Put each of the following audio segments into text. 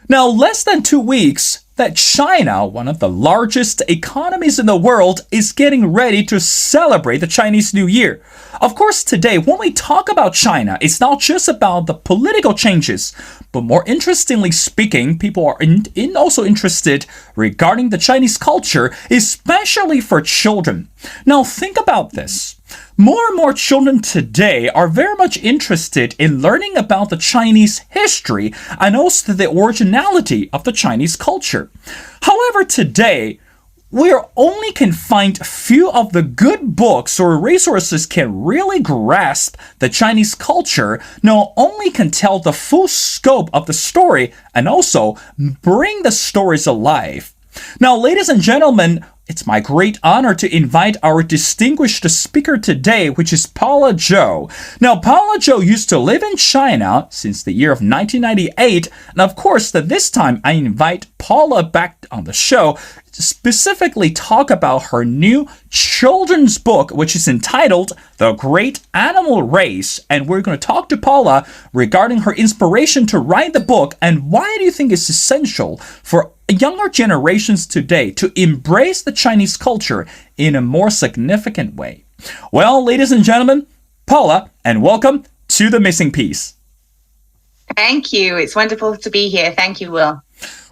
Now, less than 2 weeks, that China, one of the largest economies in the world, is getting ready to celebrate the Chinese New Year. Of course, today, when we talk about China, it's not just about the political changes, but more interestingly speaking, people are also interested regarding the Chinese culture, especially for children. Now, think about this. More and more children today are very much interested in learning about the Chinese history and also the originality of the Chinese culture. However, today, we only can find few of the good books or resources can really grasp the Chinese culture, not only can tell the full scope of the story and also bring the stories alive. Now, ladies and gentlemen, it's my great honor to invite our distinguished speaker today, which is Paula Zhou. Now, Paula Zhou used to live in China since the year of 1998. And of course, this time I invite Paula back on the show to specifically talk about her new children's book, which is entitled The Great Animal Race. And we're going to talk to Paula regarding her inspiration to write the book and why do you think it's essential for younger generations today to embrace the Chinese culture in a more significant way. Well, ladies and gentlemen, Paula, and welcome to The Missing Piece. Thank you. It's wonderful to be here. Thank you, Will.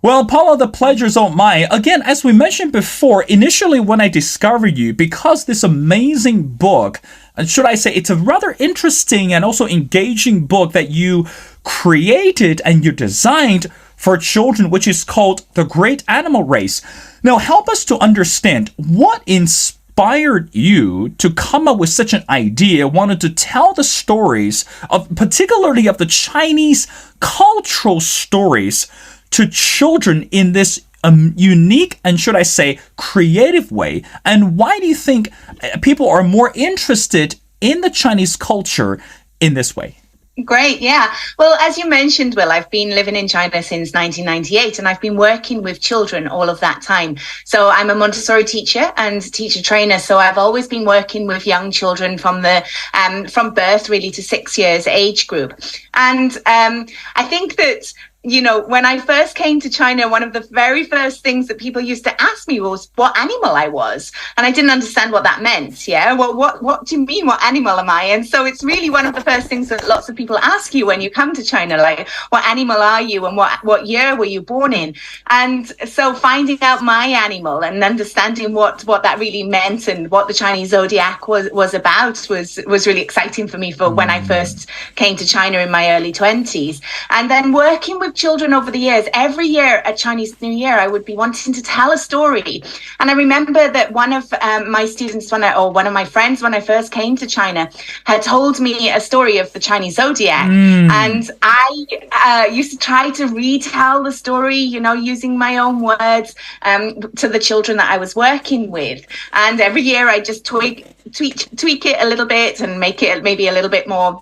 Well, Paula, the pleasure's all mine. Again, as we mentioned before, initially when I discovered you, because this amazing book, and should I say, it's a rather interesting and also engaging book that you created and you designed for children, which is called The Great Animal Race. Now, help us to understand what inspired you to come up with such an idea, wanted to tell the stories of, particularly of the Chinese cultural stories to children in this unique and, should I say, creative way. And why do you think people are more interested in the Chinese culture in this way? Great. Yeah. Well, as you mentioned, Will, I've been living in China since 1998 and I've been working with children all of that time. So I'm a Montessori teacher and teacher trainer. So I've always been working with young children from birth really to 6 years age group. And I think that, you know, when I first came to China, one of the very first things that people used to ask me was what animal I was. And I didn't understand what that meant. Yeah. Well, what do you mean? What animal am I? And so it's really one of the first things that lots of people ask you when you come to China, like, what animal are you and what year were you born in? And so finding out my animal and understanding what that really meant and what the Chinese Zodiac was about was really exciting for me for when I first came to China in my early 20s. And then working with children over the years, every year at Chinese New Year, I would be wanting to tell a story. And I remember that one of my students, one of my friends, when I first came to China, had told me a story of the Chinese Zodiac. And I used to try to retell the story, you know, using my own words to the children that I was working with. And every year I just tweak it a little bit and make it maybe a little bit more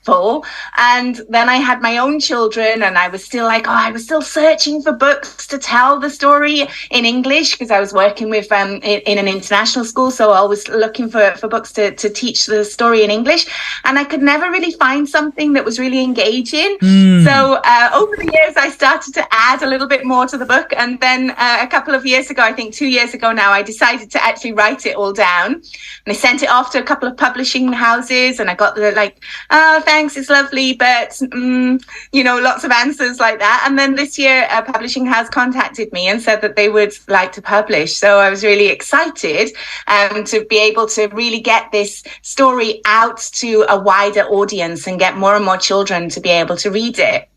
full. And then I had my own children and I was still searching for books to tell the story in English because I was working with in an international school. So I was looking for books to teach the story in English. And I could never really find something that was really engaging. So over the years, I started to add a little bit more to the book. And then a couple of years ago, I think 2 years ago now, I decided to actually write it all down. And I sent it off to a couple of publishing houses and I got the oh, thanks, it's lovely, but, you know, lots of answers like that. And then this year, a publishing house contacted me and said that they would like to publish. So I was really excited to be able to really get this story out to a wider audience and get more and more children to be able to read it.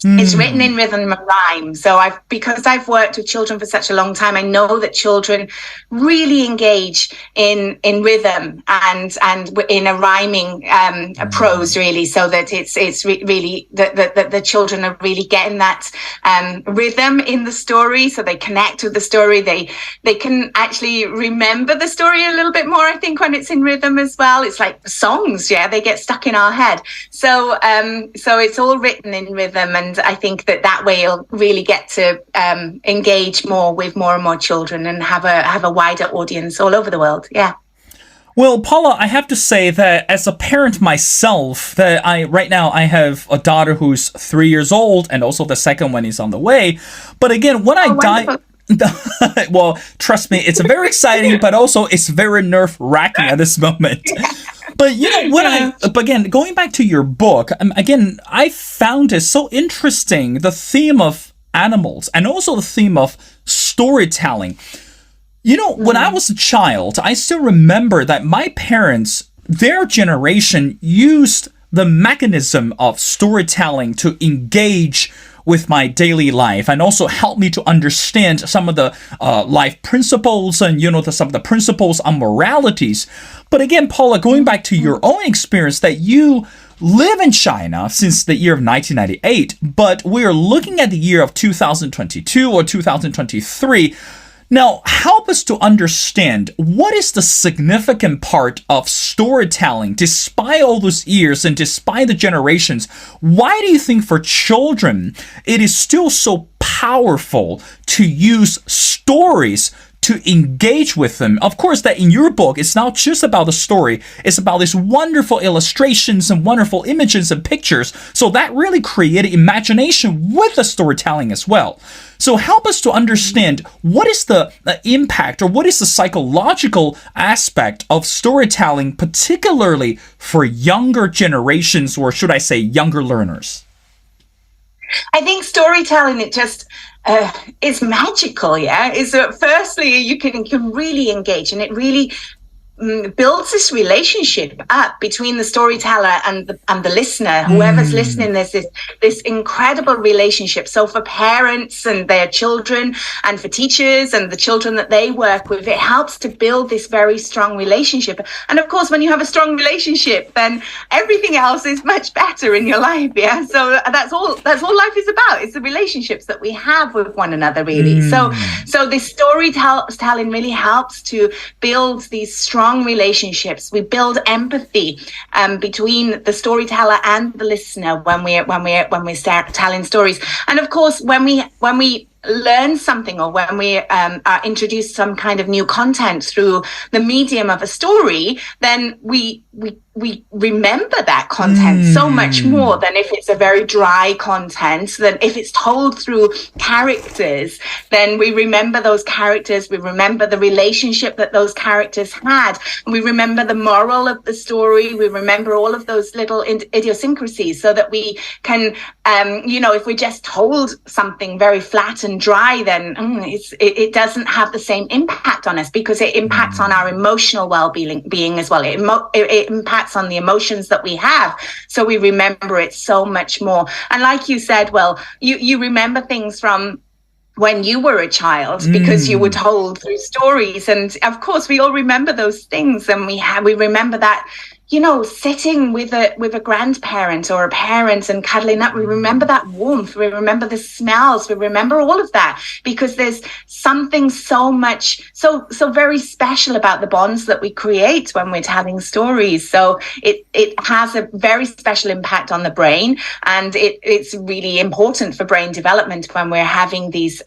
It's written in rhythm and rhyme. So because I've worked with children for such a long time, I know that children really engage in rhythm and in a rhyming prose, really, so that it's really that the children are really getting that rhythm in the story, so they connect with the story. They can actually remember the story a little bit more, I think, when it's in rhythm as well. It's like songs, yeah, they get stuck in our head. So it's all written in rhythm, and I think that way you'll really get to engage more with more and more children and have a wider audience all over the world. Yeah. Well, Paula, I have to say that as a parent myself, that I right now I have a daughter who's 3 years old, and also the second one is on the way. But again, when I Oh, die, wonderful. well, trust me, it's very exciting, but also it's very nerve wracking at this moment. But Yeah. but again, going back to your book, again, I found it so interesting, the theme of animals and also the theme of storytelling. When I was a child, I still remember that my parents, their generation, used the mechanism of storytelling to engage with my daily life and also help me to understand some of the life principles and some of the principles on moralities. But again, Paula, going back to your own experience that you live in China since the year of 1998, but we're looking at the year of 2022 or 2023. Now, help us to understand what is the significant part of storytelling despite all those years and despite the generations. Why do you think for children it is still so powerful to use stories to engage with them? Of course, that in your book, it's not just about the story. It's about these wonderful illustrations and wonderful images and pictures. So that really created imagination with the storytelling as well. So help us to understand what is the impact or what is the psychological aspect of storytelling, particularly for younger generations, or should I say younger learners? I think storytelling, it just is magical. Yeah, is that firstly you can really engage, and it really builds this relationship up between the storyteller and the listener. Whoever's listening, there's this incredible relationship. So for parents and their children, and for teachers and the children that they work with, it helps to build this very strong relationship. And of course, when you have a strong relationship, then everything else is much better in your life. Yeah. So that's all life is about. It's the relationships that we have with one another, really. So this storytelling really helps to build these strong relationships. We build empathy between the storyteller and the listener when we start telling stories. And of course, when we learn something, or when we are introduced some kind of new content through the medium of a story, then we remember that content so much more than if it's a very dry content. Then if it's told through characters, then we remember those characters, we remember the relationship that those characters had, and we remember the moral of the story, we remember all of those little idiosyncrasies, so that we can if we just told something very flat and dry, then it doesn't have the same impact on us, because it impacts on our emotional well-being as well. It impacts on the emotions that we have, so we remember it so much more. And like you said, well, you remember things from when you were a child because you were told through stories, and of course we all remember those things, and we remember that, sitting with a grandparent or a parent and cuddling up. We remember that warmth. We remember the smells. We remember all of that, because there's something so very special about the bonds that we create when we're telling stories. So it has a very special impact on the brain, and it's really important for brain development when we're having this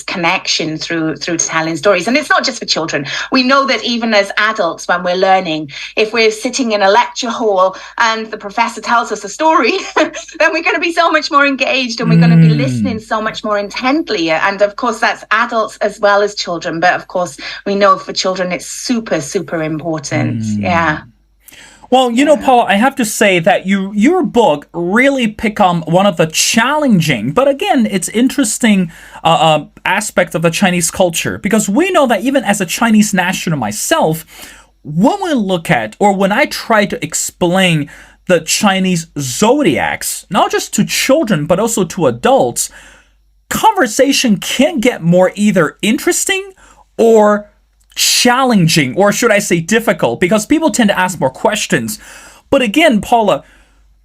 connection through telling stories. And it's not just for children. We know that even as adults, when we're learning, if we're sitting in a lecture hall and the professor tells us a story, then we're going to be so much more engaged, and we're going to be listening so much more intently. And of course, that's adults as well as children. But of course, we know for children, it's super, super important. Yeah. Well, Paul, I have to say that your book really pick on one of the challenging, but again, it's interesting aspect of the Chinese culture, because we know that even as a Chinese national myself, when we look at, or when I try to explain the Chinese zodiacs, not just to children, but also to adults, conversation can get more either interesting or challenging, or should I say difficult, because people tend to ask more questions. But again, Paula,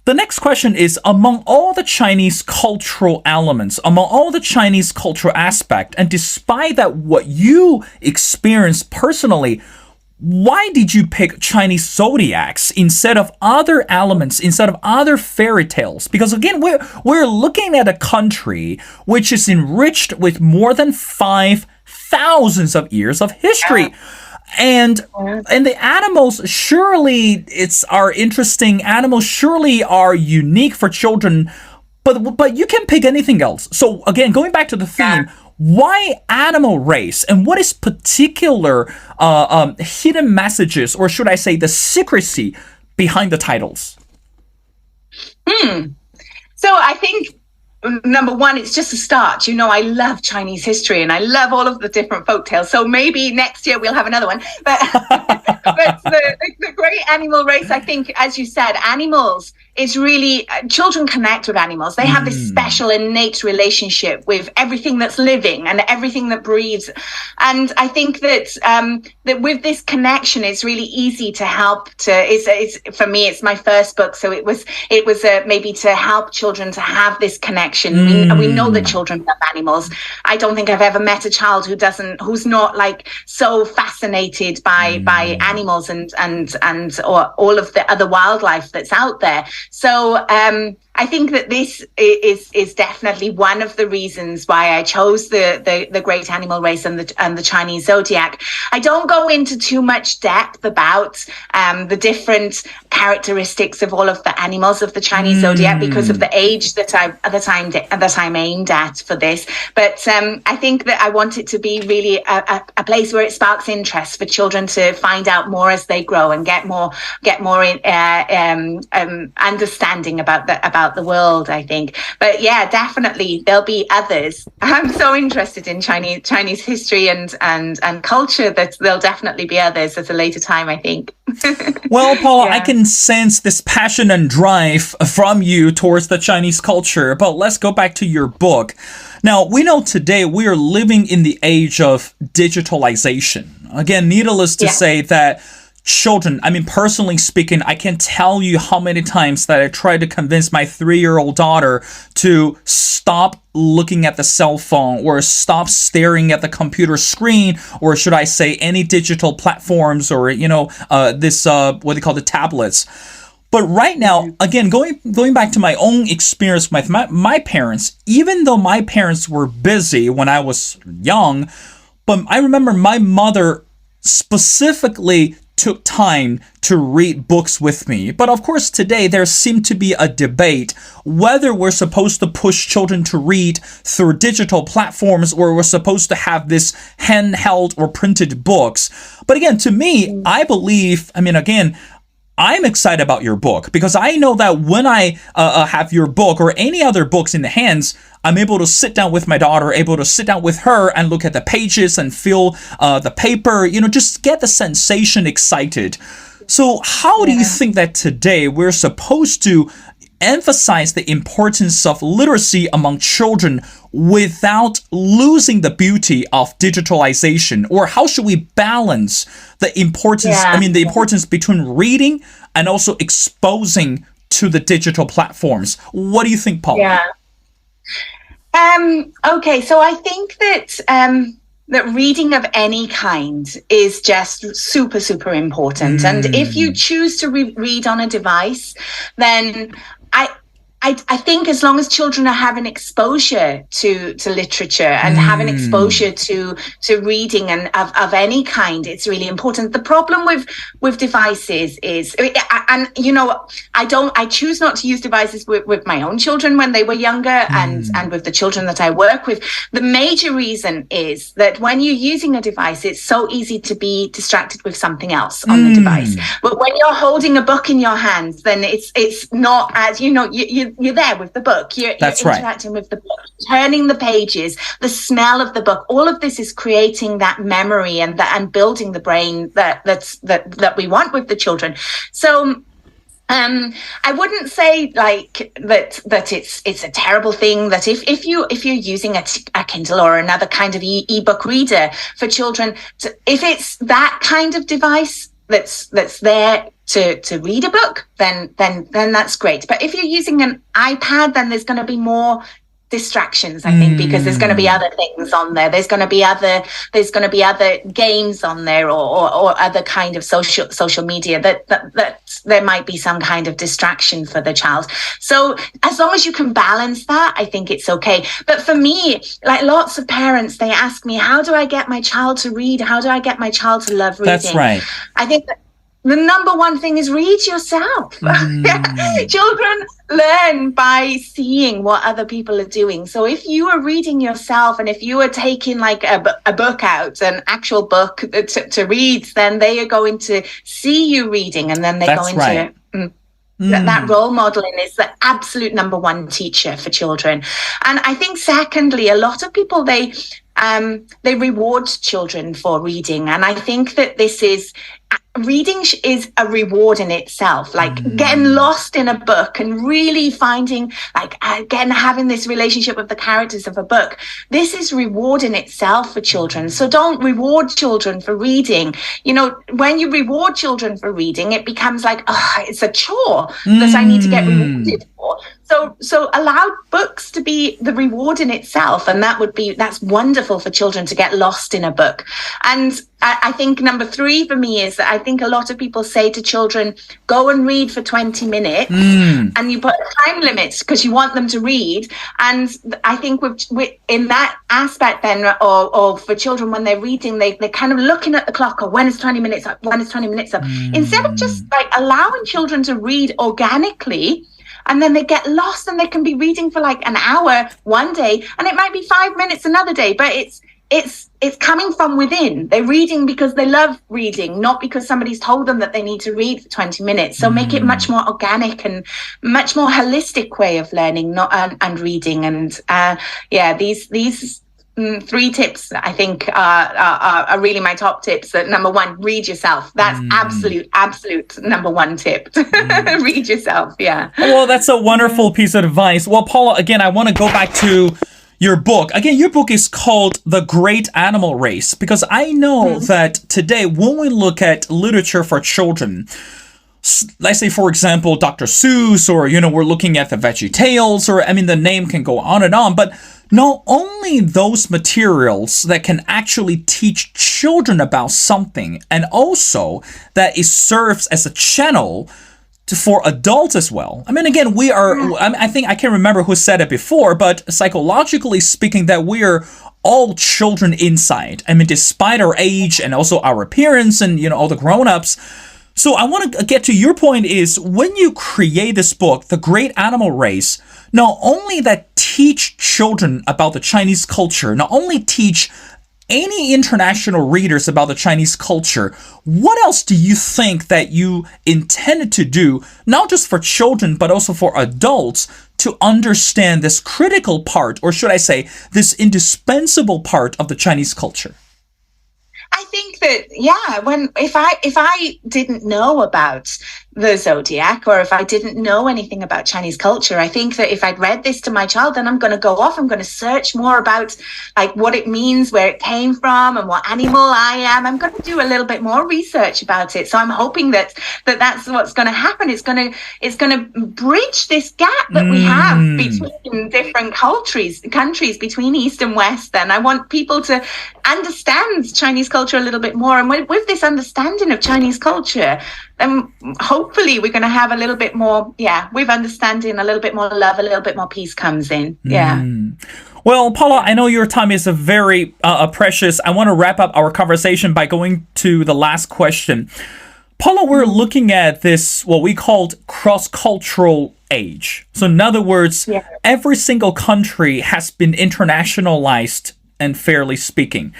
the next question is, among all the Chinese cultural elements, among all the Chinese cultural aspect, and despite that what you experienced personally, why did you pick Chinese zodiacs instead of other elements, instead of other fairy tales? Because again, we're looking at a country which is enriched with more than 5,000 of years of history. And the animals surely are interesting. Animals surely are unique for children, but you can pick anything else. So again, going back to the theme, why animal race, and what is particular hidden messages, or should I say the secrecy behind the titles? So I think number one, it's just a start. You know, I love Chinese history and I love all of the different folktales. So maybe next year we'll have another one. But, but the great animal race, I think, as you said, animals is really, children connect with animals. They have this special innate relationship with everything that's living and everything that breathes. And I think that that with this connection, it's really easy to help to, it's for me, it's my first book. So it was maybe to help children to have this connection. We know that children love animals. I don't think I've ever met a child who's not like so fascinated by animals and or all of the other wildlife that's out there. So I think that this is definitely one of the reasons why I chose the great animal race and the Chinese zodiac. I don't go into too much depth about the different characteristics of all of the animals of the Chinese zodiac because of the age that I'm aimed at for this. But I think that I want it to be really a place where it sparks interest for children to find out more as they grow and get more understanding about the world, I think. But yeah, definitely there'll be others. I'm so interested in Chinese history and culture that there'll definitely be others at a later time, I think. Well, Paula, I can sense this passion and drive from you towards the Chinese culture, but let's go back to your book. Now, we know today we are living in the age of digitalization. Again, needless to say that children, I mean, personally speaking, I can't tell you how many times that I tried to convince my 3-year-old daughter to stop looking at the cell phone or stop staring at the computer screen, or should I say any digital platforms, or, this, what they call the tablets. But right now, again, going back to my own experience with my parents, even though my parents were busy when I was young, but I remember my mother specifically took time to read books with me. But of course, today there seemed to be a debate whether we're supposed to push children to read through digital platforms or we're supposed to have this handheld or printed books. But again, to me, I believe, I'm excited about your book because I know that when I have your book or any other books in the hands, I'm able to sit down with my daughter, able to sit down with her and look at the pages and feel the paper, just get the sensation excited. So how do you think that today we're supposed to emphasize the importance of literacy among children without losing the beauty of digitalization? Or how should we balance the importance, the importance between reading and also exposing to the digital platforms? What do you think, Paul? Yeah. Okay, so I think that that reading of any kind is just super, super important. And if you choose to read on a device, then I think as long as children are having exposure to literature and having exposure to reading and of any kind, it's really important. The problem with devices is, I choose not to use devices with my own children when they were younger and with the children that I work with. The major reason is that when you're using a device, it's so easy to be distracted with something else on the device. But when you're holding a book in your hands, then it's not as, you're there with the book. You're interacting with the book, turning the pages, the smell of the book. All of this is creating that memory and building the brain that we want with the children. So I wouldn't say like that it's a terrible thing that if you're using a Kindle or another kind of ebook reader for children, if it's that kind of device that's there to read a book, then that's great. But if you're using an iPad, then there's going to be more distractions, I think, because there's going to be other things on there. There's going to be other games on there, or other kind of social media that there might be some kind of distraction for the child. So as long as you can balance that, I think it's okay. But for me, like lots of parents, they ask me, how do I get my child to read? How do I get my child to love reading? That's right. I think that the number one thing is read yourself. Children learn by seeing what other people are doing. So if you are reading yourself, and if you are taking like a book out, an actual book to read, then they are going to see you reading, and then they're going to... That role modeling is the absolute number one teacher for children. And I think secondly, a lot of people, they reward children for reading. And I think that reading is a reward in itself, like getting lost in a book and really finding, like, again, having this relationship with the characters of a book. This is reward in itself for children. So don't reward children for reading. You know, when you reward children for reading, it becomes like, it's a chore that I need to get rewarded for. So allow books to be the reward in itself, and that's wonderful for children to get lost in a book. And I think number 3 for me is that I think a lot of people say to children, go and read for 20 minutes, and you put a time limit because you want them to read. And I think in that aspect then, or for children when they're reading, they're kind of looking at the clock, or when is 20 minutes up, instead of just like allowing children to read organically. And then they get lost, and they can be reading for like an hour one day, and it might be 5 minutes another day, but it's coming from within. They're reading because they love reading, not because somebody's told them that they need to read for 20 minutes. So make it much more organic and much more holistic way of learning, and reading. And these 3 tips, I think, are really my top tips. That number 1, read yourself. That's absolute number 1 tip. Read yourself. Yeah. Well, that's a wonderful piece of advice. Well, Paula, again, I want to go back to your book. Again, your book is called The Great Animal Race, because I know that today, when we look at literature for children, let's say, for example, Dr. Seuss, or, we're looking at the Veggie Tales, or, the name can go on and on, but not only those materials that can actually teach children about something, and also that it serves as a channel for adults as well. Again, we are, I think, I can't remember who said it before, but psychologically speaking, that we are all children inside. Despite our age and also our appearance and, all the grown-ups. So I want to get to your point is, when you create this book, The Great Animal Race, not only that teach children about the Chinese culture, not only teach any international readers about the Chinese culture, what else do you think that you intended to do, not just for children, but also for adults, to understand this critical part, or should I say, this indispensable part of the Chinese culture? I think that, if I didn't know about the Zodiac, or if I didn't know anything about Chinese culture, I think that if I'd read this to my child, then I'm going to go off, I'm going to search more about like what it means, where it came from, and what animal I am. I'm going to do a little bit more research about it. So I'm hoping that's what's going to happen. It's going to bridge this gap that we have between different countries between East and West. Then I want people to understand Chinese culture a little bit more, and with this understanding of Chinese culture, then hopefully we're going to have a little bit more, with understanding, a little bit more love, a little bit more peace comes in. Well, Paula, I know your time is very precious. I want to wrap up our conversation by going to the last question. Paula, we're looking at this, what we called cross-cultural age. So in other words, every single country has been internationalized, and fairly speaking.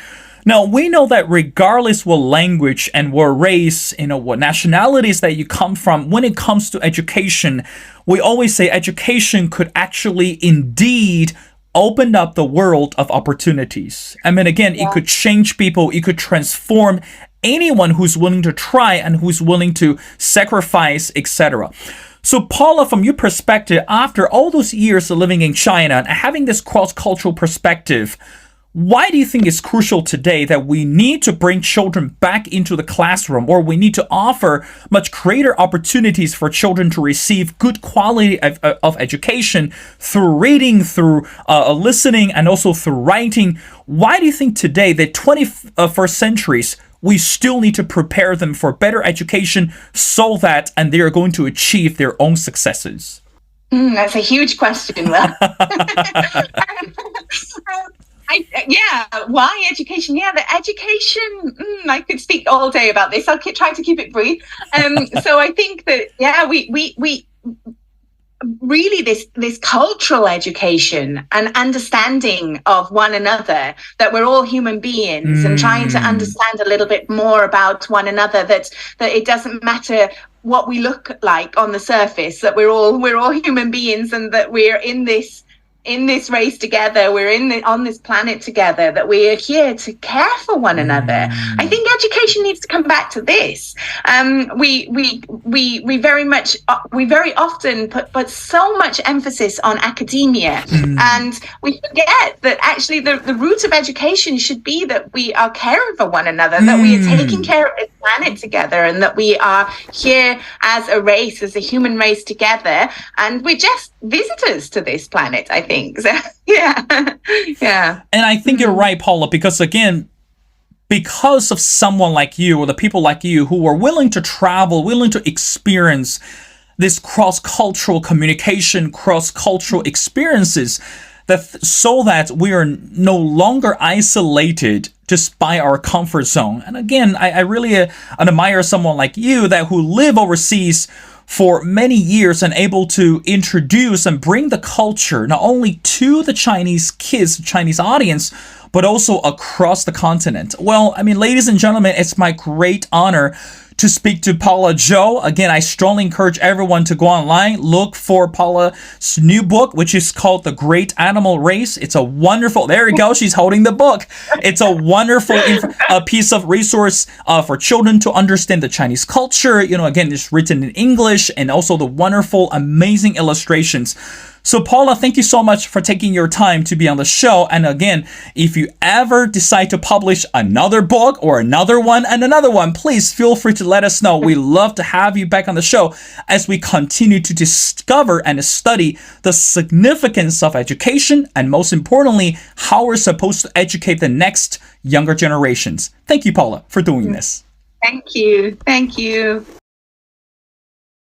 Now, we know that regardless what language and what race, what nationalities that you come from, when it comes to education, we always say education could actually indeed open up the world of opportunities. Again, it could change people, it could transform anyone who's willing to try and who's willing to sacrifice, etc. So, Paula, from your perspective, after all those years of living in China and having this cross-cultural perspective, Why do you think it's crucial today that we need to bring children back into the classroom, or we need to offer much greater opportunities for children to receive good quality of education through reading, through listening, and also through writing? Why do you think today, the 21st centuries, we still need to prepare them for better education so that and they are going to achieve their own successes? That's a huge question, Will. Why education? Yeah, the education, I could speak all day about this. I'll try to keep it brief. So I think that, we really this cultural education and understanding of one another, that we're all human beings, and trying to understand a little bit more about one another, that it doesn't matter what we look like on the surface, that we're all human beings, and that we're in this race together, we're on this planet together, that we are here to care for one another. I think education needs to come back to this. We very often put so much emphasis on academia, and we forget that actually the root of education should be that we are caring for one another, that we are taking care of this planet together, and that we are here as a race, as a human race together, and we're just visitors to this planet, I think. So, yeah. And I think you're right, Paula, because again, because of someone like you, or the people like you who are willing to travel, willing to experience this cross-cultural communication, cross-cultural experiences, so that we are no longer isolated just by our comfort zone. And again, I really admire someone like you who live overseas for many years and able to introduce and bring the culture not only to the Chinese kids, Chinese audience, but also across the continent. Well, I mean, ladies and gentlemen, it's my great honor to speak to Paula Zhou. Again, I strongly encourage everyone to go online, look for Paula's new book, which is called The Great Animal Race. It's a wonderful, there you go, she's holding the book. It's a wonderful piece of resource for children to understand the Chinese culture. You know, again, it's written in English, and also the wonderful, amazing illustrations. So Paula, thank you so much for taking your time to be on the show. And again, if you ever decide to publish another book or another one, please feel free to let us know. We love to have you back on the show as we continue to discover and study the significance of education, and most importantly, how we're supposed to educate the next younger generations. Thank you, Paula, for doing this. Thank you.